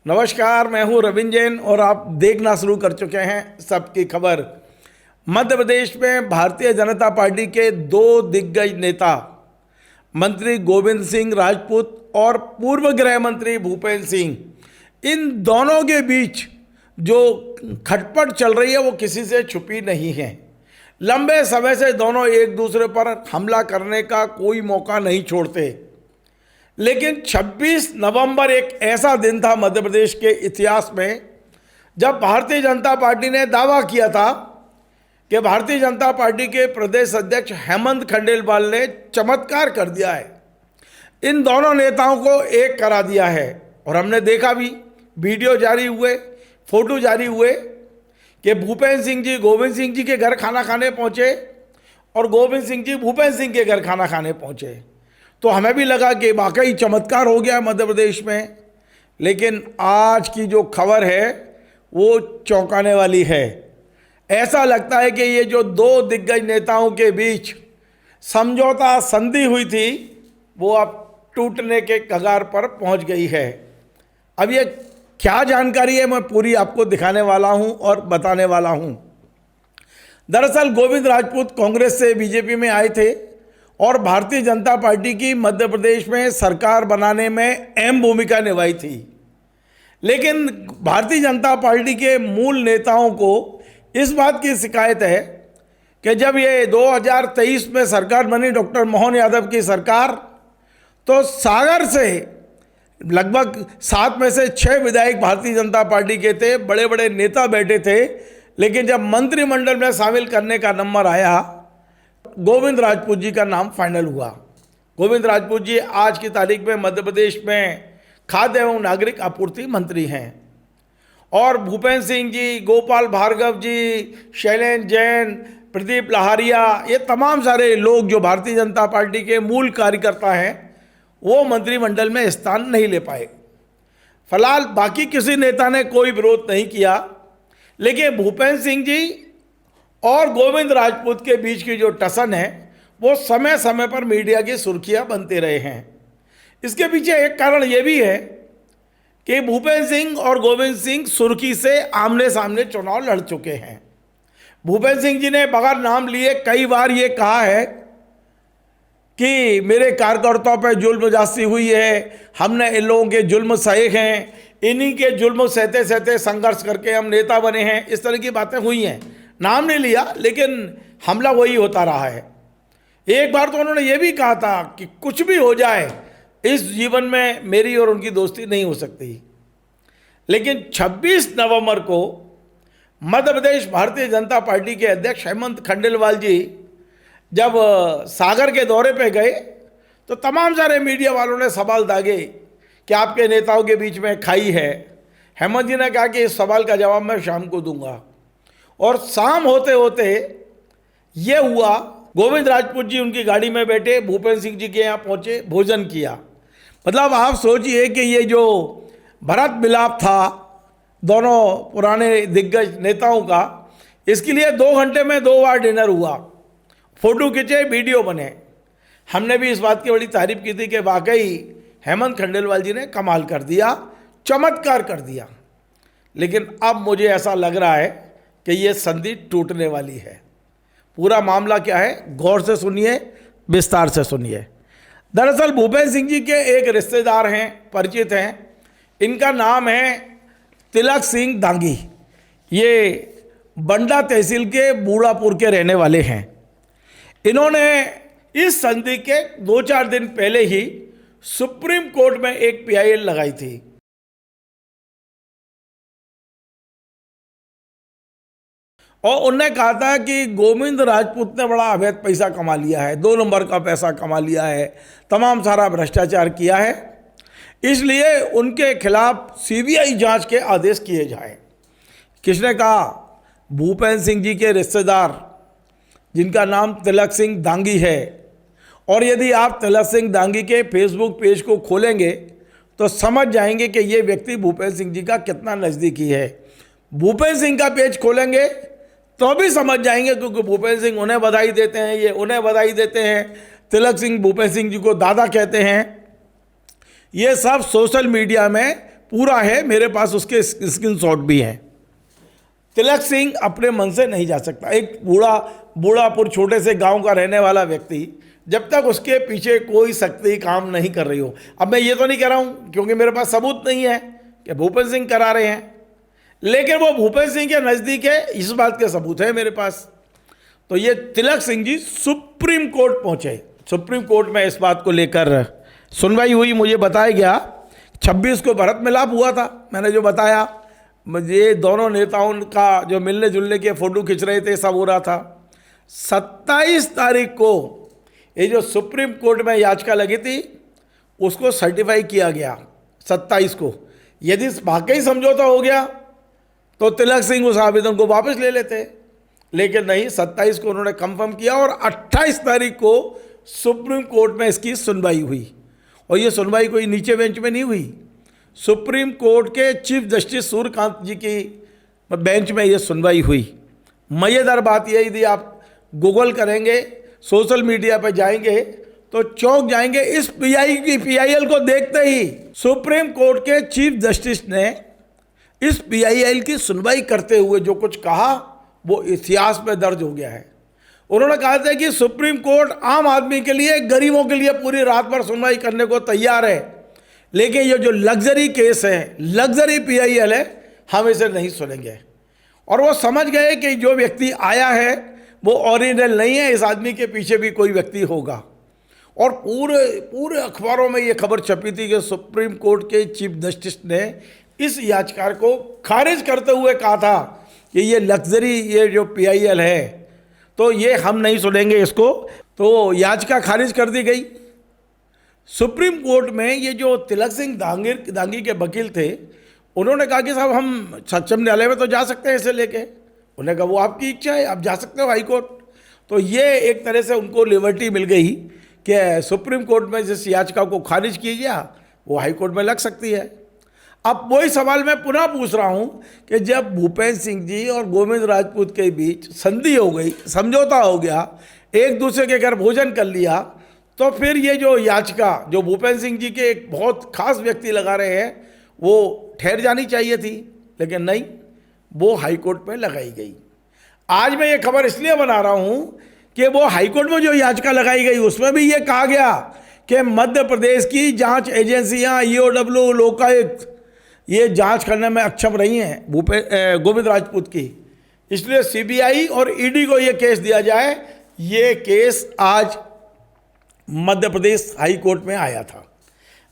नमस्कार, मैं हूं रविंद्र जैन और आप देखना शुरू कर चुके हैं सबकी खबर। मध्य प्रदेश में भारतीय जनता पार्टी के दो दिग्गज नेता मंत्री गोविंद सिंह राजपूत और पूर्व गृह मंत्री भूपेंद्र सिंह, इन दोनों के बीच जो खटपट चल रही है वो किसी से छुपी नहीं है। लंबे समय से दोनों एक दूसरे पर हमला करने का कोई मौका नहीं छोड़ते, लेकिन 26 नवंबर एक ऐसा दिन था मध्य प्रदेश के इतिहास में जब भारतीय जनता पार्टी ने दावा किया था कि भारतीय जनता पार्टी के प्रदेश अध्यक्ष हेमंत खंडेलवाल ने चमत्कार कर दिया है, इन दोनों नेताओं को एक करा दिया है। और हमने देखा भी, वीडियो जारी हुए, फोटो जारी हुए कि भूपेंद्र सिंह जी गोविंद सिंह जी के घर खाना खाने पहुंचे और गोविंद सिंह जी भूपेंद्र सिंह के घर खाना खाने पहुंचे। तो हमें भी लगा कि वाकई चमत्कार हो गया मध्य प्रदेश में। लेकिन आज की जो खबर है वो चौंकाने वाली है। ऐसा लगता है कि ये जो दो दिग्गज नेताओं के बीच समझौता संधि हुई थी वो अब टूटने के कगार पर पहुंच गई है। अब ये क्या जानकारी है मैं पूरी आपको दिखाने वाला हूं और बताने वाला हूं। दरअसल गोविंद राजपूत कांग्रेस से बीजेपी में आए थे और भारतीय जनता पार्टी की मध्य प्रदेश में सरकार बनाने में अहम भूमिका निभाई थी। लेकिन भारतीय जनता पार्टी के मूल नेताओं को इस बात की शिकायत है कि जब ये 2023 में सरकार बनी, डॉक्टर मोहन यादव की सरकार, तो सागर से लगभग 7 में से 6 विधायक भारतीय जनता पार्टी के थे, बड़े बड़े नेता बैठे थे। लेकिन जब मंत्रिमंडल में शामिल करने का नंबर आया, गोविंद राजपूत जी का नाम फाइनल हुआ। गोविंद राजपूत जी आज की तारीख में मध्य प्रदेश में खाद्य एवं नागरिक आपूर्ति मंत्री हैं और भूपेंद्र सिंह जी, गोपाल भार्गव जी, शैलेंद्र जैन, प्रदीप लहारिया, ये तमाम सारे लोग जो भारतीय जनता पार्टी के मूल कार्यकर्ता हैं वो मंत्रिमंडल में स्थान नहीं ले पाए। फिलहाल बाकी किसी नेता ने कोई विरोध नहीं किया, लेकिन भूपेंद्र सिंह जी और गोविंद राजपूत के बीच की जो टसन है वो समय समय पर मीडिया की सुर्खियां बनते रहे हैं। इसके पीछे एक कारण ये भी है कि भूपेंद्र सिंह और गोविंद सिंह सुर्खी से आमने सामने चुनाव लड़ चुके हैं। भूपेंद्र सिंह जी ने बगैर नाम लिए कई बार ये कहा है कि मेरे कार्यकर्ताओं पर जुल्म जास्ती हुई है, हमने इन लोगों के जुल्म सहे हैं, इन्हीं के जुल्म सहते सहते संघर्ष करके हम नेता बने हैं। इस तरह की बातें हुई हैं। नाम नहीं लिया, लेकिन हमला वही होता रहा है। एक बार तो उन्होंने ये भी कहा था कि कुछ भी हो जाए इस जीवन में मेरी और उनकी दोस्ती नहीं हो सकती। लेकिन 26 नवंबर को मध्य प्रदेश भारतीय जनता पार्टी के अध्यक्ष हेमंत खंडेलवाल जी जब सागर के दौरे पे गए तो तमाम सारे मीडिया वालों ने सवाल दागे कि आपके नेताओं के बीच में खाई है। हेमंत जी ने कहा कि इस सवाल का जवाब मैं शाम को दूंगा। और शाम होते होते ये हुआ, गोविंद राजपूत जी उनकी गाड़ी में बैठे भूपेंद्र सिंह जी के यहाँ पहुँचे, भोजन किया। मतलब आप सोचिए कि ये जो भरत मिलाप था दोनों पुराने दिग्गज नेताओं का, इसके लिए 2 घंटे में 2 बार डिनर हुआ, फोटो खींचे, वीडियो बने। हमने भी इस बात की बड़ी तारीफ की थी कि वाकई हेमंत खंडेलवाल जी ने कमाल कर दिया, चमत्कार कर दिया। लेकिन अब मुझे ऐसा लग रहा है कि ये संधि टूटने वाली है। पूरा मामला क्या है, गौर से सुनिए, विस्तार से सुनिए। दरअसल भूपेंद्र सिंह जी के एक रिश्तेदार हैं, परिचित हैं, इनका नाम है तिलक सिंह दांगी। ये बंडा तहसील के बूढ़ापुर के रहने वाले हैं। इन्होंने इस संधि के 2-4 दिन पहले ही सुप्रीम कोर्ट में एक PIL लगाई थी। और उन्होंने कहा था कि गोविंद राजपूत ने बड़ा अवैध पैसा कमा लिया है, 2 नंबर का पैसा कमा लिया है, तमाम सारा भ्रष्टाचार किया है, इसलिए उनके खिलाफ CBI जांच के आदेश किए जाएं। किसने कहा? भूपेंद्र सिंह जी के रिश्तेदार जिनका नाम तिलक सिंह दांगी है। और यदि आप तिलक सिंह दांगी के फेसबुक पेज को खोलेंगे तो समझ जाएंगे कि ये व्यक्ति भूपेंद्र सिंह जी का कितना नज़दीकी है। भूपेंद्र सिंह का पेज खोलेंगे तो भी समझ जाएंगे, क्योंकि भूपेंद्र सिंह उन्हें बधाई देते हैं, ये उन्हें बधाई देते हैं, तिलक सिंह भूपेंद्र सिंह जी को दादा कहते हैं। ये सब सोशल मीडिया में पूरा है, मेरे पास उसके स्क्रीनशॉट भी हैं। तिलक सिंह अपने मन से नहीं जा सकता। एक बूढ़ापुर छोटे से गांव का रहने वाला व्यक्ति, जब तक उसके पीछे कोई शक्ति काम नहीं कर रही हो। अब मैं ये तो नहीं कह रहा हूँ, क्योंकि मेरे पास सबूत नहीं है कि भूपेंद्र सिंह करा रहे हैं, लेकिन वो भूपेंद्र सिंह के नज़दीक है, इस बात के सबूत है मेरे पास। तो ये तिलक सिंह जी सुप्रीम कोर्ट पहुँचे। सुप्रीम कोर्ट में इस बात को लेकर सुनवाई हुई। मुझे बताया गया 26 को भरत मिलाप हुआ था, मैंने जो बताया, मुझे दोनों नेताओं का जो मिलने जुलने के फ़ोटो खिंच रहे थे, सब हो रहा था। 27 तारीख को ये जो सुप्रीम कोर्ट में याचिका लगी थी उसको सर्टिफाई किया गया 27 को। यदि वाकई समझौता हो गया तो तिलक सिंह उस आवेदन को वापस ले लेते, लेकिन नहीं, 27 को उन्होंने कंफर्म किया और 28 तारीख को सुप्रीम कोर्ट में इसकी सुनवाई हुई। और ये सुनवाई कोई नीचे बेंच में नहीं हुई, सुप्रीम कोर्ट के चीफ जस्टिस सूर्यकांत जी की बेंच में ये सुनवाई हुई। मज़ेदार बात यह, यदि आप गूगल करेंगे, सोशल मीडिया पर जाएंगे तो चौंक जाएंगे। इस PIL को देखते ही सुप्रीम कोर्ट के चीफ जस्टिस ने इस PIL की सुनवाई करते हुए जो कुछ कहा वो इतिहास में दर्ज हो गया है। उन्होंने कहा था कि सुप्रीम कोर्ट आम आदमी के लिए, गरीबों के लिए पूरी रात भर सुनवाई करने को तैयार है, लेकिन ये जो लग्जरी केस है, लग्जरी PIL है, हम इसे नहीं सुनेंगे। और वो समझ गए कि जो व्यक्ति आया है वो ओरिजिनल नहीं है, इस आदमी के पीछे भी कोई व्यक्ति होगा। और पूरे अखबारों में ये खबर छपी थी कि सुप्रीम कोर्ट के चीफ जस्टिस ने इस याचिका को खारिज करते हुए कहा था कि ये लग्जरी, ये जो PIL है तो ये हम नहीं सुनेंगे इसको। तो याचिका खारिज कर दी गई। सुप्रीम कोर्ट में ये जो तिलक सिंह दांगी के वकील थे, उन्होंने कहा कि साहब हम सक्षम न्यायालय में तो जा सकते हैं इसे लेके। उन्होंने कहा वो आपकी इच्छा है, आप जा सकते हो हाई कोर्ट। तो ये एक तरह से उनको लिबर्टी मिल गई कि सुप्रीम कोर्ट में जिस याचिका को खारिज किया गया वो हाई कोर्ट में लग सकती है। अब वही सवाल मैं पुनः पूछ रहा हूँ कि जब भूपेंद्र सिंह जी और गोविंद राजपूत के बीच संधि हो गई, समझौता हो गया, एक दूसरे के घर भोजन कर लिया, तो फिर ये जो याचिका जो भूपेंद्र सिंह जी के एक बहुत खास व्यक्ति लगा रहे हैं वो ठहर जानी चाहिए थी, लेकिन नहीं, वो हाई कोर्ट में लगाई गई। आज मैं ये खबर इसलिए बना रहा हूँ कि वो हाई कोर्ट में जो याचिका लगाई गई उसमें भी ये कहा गया कि मध्य प्रदेश की जांच एजेंसियां, EOW, लोकायुक्त, ये जांच करने में अक्षम रही हैं गोविंद राजपूत की, इसलिए CBI और ED को ये केस दिया जाए। ये केस आज मध्य प्रदेश हाई कोर्ट में आया था।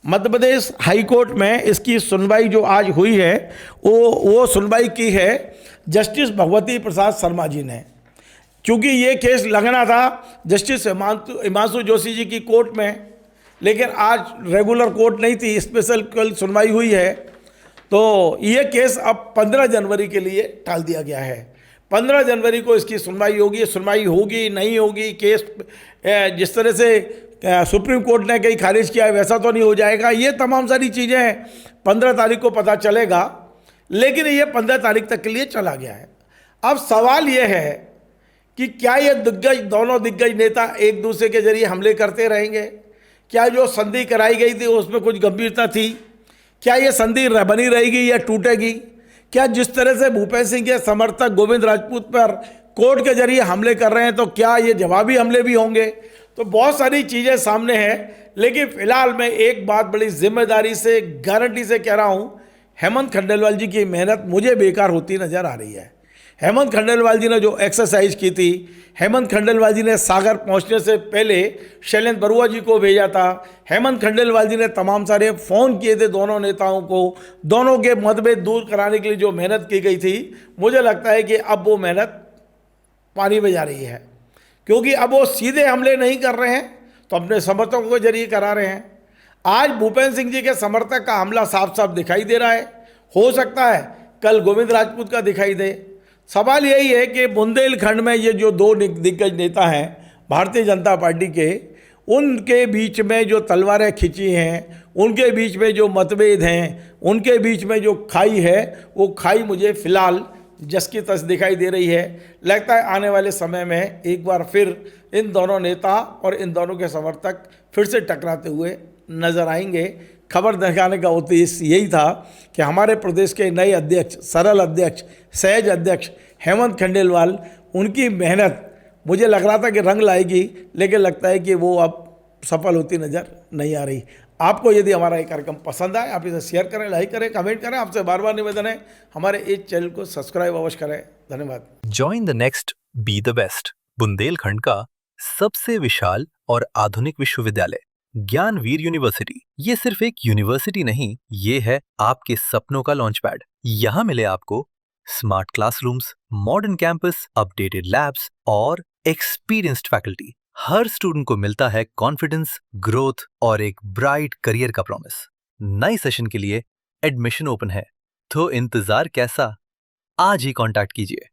मध्य प्रदेश हाई कोर्ट में इसकी सुनवाई जो आज हुई है वो सुनवाई की है जस्टिस भगवती प्रसाद शर्मा जी ने। क्योंकि ये केस लगना था जस्टिस हिमांशु जोशी जी की कोर्ट में, लेकिन आज रेगुलर कोर्ट नहीं थी, स्पेशल कल सुनवाई हुई है, तो ये केस अब 15 जनवरी के लिए टाल दिया गया है। 15 जनवरी को इसकी सुनवाई होगी। सुनवाई होगी नहीं होगी, केस जिस तरह से सुप्रीम कोर्ट ने कहीं खारिज किया है वैसा तो नहीं हो जाएगा। ये तमाम सारी चीज़ें 15 तारीख को पता चलेगा, लेकिन ये 15 तारीख तक के लिए चला गया है। अब सवाल ये है कि क्या ये दोनों दिग्गज नेता एक दूसरे के जरिए हमले करते रहेंगे? क्या जो संधि कराई गई थी उसमें कुछ गंभीरता थी? क्या ये संधि बनी रहेगी या टूटेगी? क्या जिस तरह से भूपेंद्र सिंह के समर्थक गोविंद राजपूत पर कोर्ट के जरिए हमले कर रहे हैं तो क्या ये जवाबी हमले भी होंगे? तो बहुत सारी चीज़ें सामने हैं, लेकिन फिलहाल मैं एक बात बड़ी जिम्मेदारी से, गारंटी से कह रहा हूँ, हेमंत खंडेलवाल जी की मेहनत मुझे बेकार होती नज़र आ रही है। हेमंत खंडेलवाल जी ने जो एक्सरसाइज की थी, हेमंत खंडेलवाल जी ने सागर पहुंचने से पहले शैलेंद्र बरुआ जी को भेजा था। हेमंत खंडेलवाल जी ने तमाम सारे फ़ोन किए थे दोनों नेताओं को, दोनों के मतभेद दूर कराने के लिए जो मेहनत की गई थी, मुझे लगता है कि अब वो मेहनत पानी में जा रही है, क्योंकि अब वो सीधे हमले नहीं कर रहे हैं तो अपने समर्थकों के जरिए करा रहे हैं। आज भूपेंद्र सिंह जी के समर्थक का हमला साफ साफ दिखाई दे रहा है, हो सकता है कल गोविंद राजपूत का दिखाई दे। सवाल यही है कि बुंदेलखंड में ये जो दो दिग्गज नेता हैं भारतीय जनता पार्टी के, उनके बीच में जो तलवारें खिंची हैं, उनके बीच में जो मतभेद हैं, उनके बीच में जो खाई है, वो खाई मुझे फिलहाल जस की तस दिखाई दे रही है। लगता है आने वाले समय में एक बार फिर इन दोनों नेता और इन दोनों के समर्थक फिर से टकराते हुए नजर आएंगे। खबर दिखाने का उद्देश्य यही था कि हमारे प्रदेश के नए अध्यक्ष, सरल अध्यक्ष, सहज अध्यक्ष हेमंत खंडेलवाल, उनकी मेहनत मुझे लग रहा था कि रंग लाएगी, लेकिन लगता है कि वो अब सफल होती नज़र नहीं आ रही। आपको यदि हमारा ये कार्यक्रम पसंद आए, आप इसे शेयर करें, लाइक करें, कमेंट करें। आपसे बार बार निवेदन है, हमारे इस चैनल को सब्सक्राइब अवश्य करें। धन्यवाद। Join the next be the best, Bundelkhand का सबसे विशाल और आधुनिक विश्वविद्यालय ज्ञानवीर यूनिवर्सिटी। ये सिर्फ एक यूनिवर्सिटी नहीं, ये है आपके सपनों का लॉन्च पैड। यहाँ मिले आपको smart classrooms, modern campus, updated labs और एक्सपीरियंस्ड फैकल्टी। हर स्टूडेंट को मिलता है कॉन्फिडेंस, ग्रोथ और एक ब्राइट करियर का प्रॉमिस। नए सेशन के लिए एडमिशन ओपन है, तो इंतजार कैसा? आज ही कांटेक्ट कीजिए।